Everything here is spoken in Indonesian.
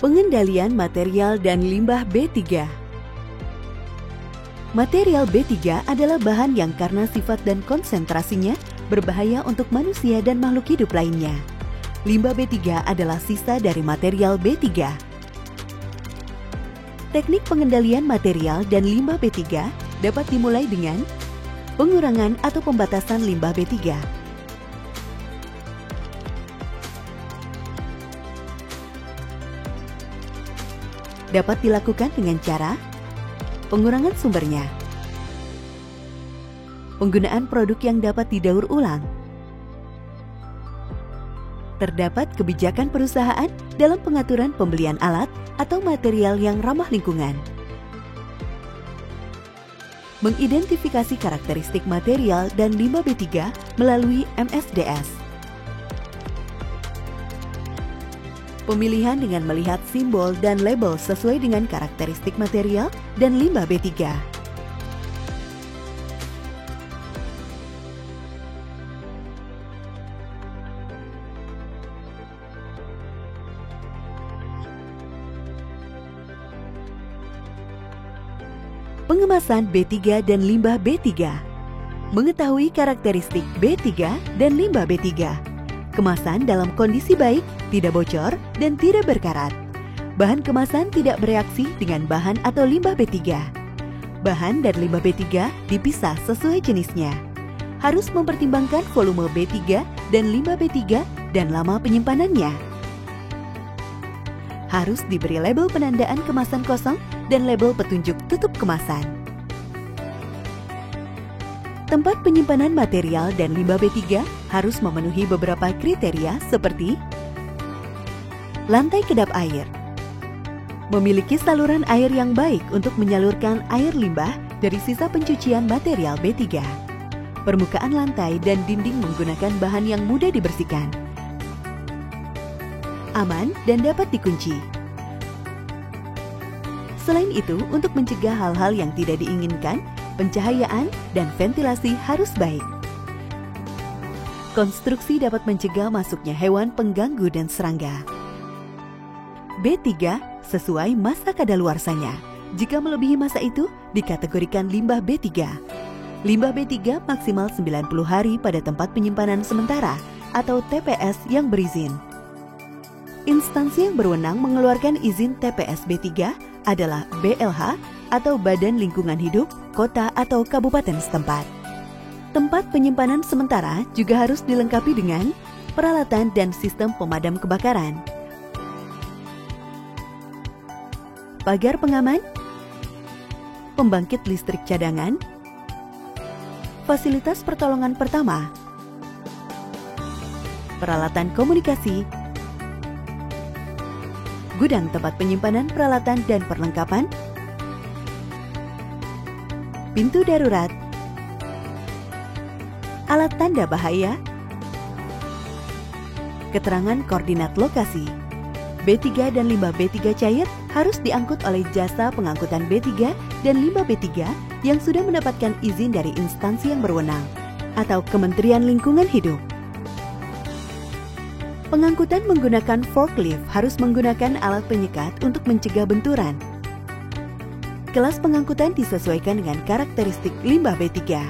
Pengendalian material dan limbah B3. Material B3 adalah bahan yang karena sifat dan konsentrasinya berbahaya untuk manusia dan makhluk hidup lainnya. Limbah B3 adalah sisa dari material B3. Teknik pengendalian material dan limbah B3 dapat dimulai dengan pengurangan atau pembatasan limbah B3. Dapat dilakukan dengan cara pengurangan sumbernya, penggunaan produk yang dapat didaur ulang. Terdapat kebijakan perusahaan dalam pengaturan pembelian alat atau material yang ramah lingkungan. Mengidentifikasi karakteristik material dan limbah B3 melalui MSDS. Pemilihan dengan melihat simbol dan label sesuai dengan karakteristik material dan limbah B3. Pengemasan B3 dan limbah B3. Mengetahui karakteristik B3 dan limbah B3. Kemasan dalam kondisi baik, tidak bocor, dan tidak berkarat. Bahan kemasan tidak bereaksi dengan bahan atau limbah B3. Bahan dan limbah B3 dipisah sesuai jenisnya. Harus mempertimbangkan volume B3 dan limbah B3 dan lama penyimpanannya. Harus diberi label penandaan kemasan kosong dan label petunjuk tutup kemasan. Tempat penyimpanan material dan limbah B3 harus memenuhi beberapa kriteria seperti lantai kedap air, memiliki saluran air yang baik untuk menyalurkan air limbah dari sisa pencucian material B3, permukaan lantai dan dinding menggunakan bahan yang mudah dibersihkan, aman dan dapat dikunci. Selain itu, untuk mencegah hal-hal yang tidak diinginkan, pencahayaan dan ventilasi harus baik. Konstruksi dapat mencegah masuknya hewan pengganggu dan serangga. B3 sesuai masa kadaluarsanya. Jika melebihi masa itu, dikategorikan limbah B3. Limbah B3 maksimal 90 hari pada tempat penyimpanan sementara atau TPS yang berizin. Instansi yang berwenang mengeluarkan izin TPS B3 adalah BLH atau Badan Lingkungan Hidup, kota atau kabupaten setempat. Tempat penyimpanan sementara juga harus dilengkapi dengan peralatan dan sistem pemadam kebakaran, pagar pengaman, pembangkit listrik cadangan, fasilitas pertolongan pertama, peralatan komunikasi, gudang tempat penyimpanan peralatan dan perlengkapan, pintu darurat, alat tanda bahaya, keterangan koordinat lokasi. B3 dan limbah B3 cair harus diangkut oleh jasa pengangkutan B3 dan limbah B3 yang sudah mendapatkan izin dari instansi yang berwenang atau Kementerian Lingkungan Hidup. Pengangkutan menggunakan forklift harus menggunakan alat penyekat untuk mencegah benturan. Kelas pengangkutan disesuaikan dengan karakteristik limbah B3.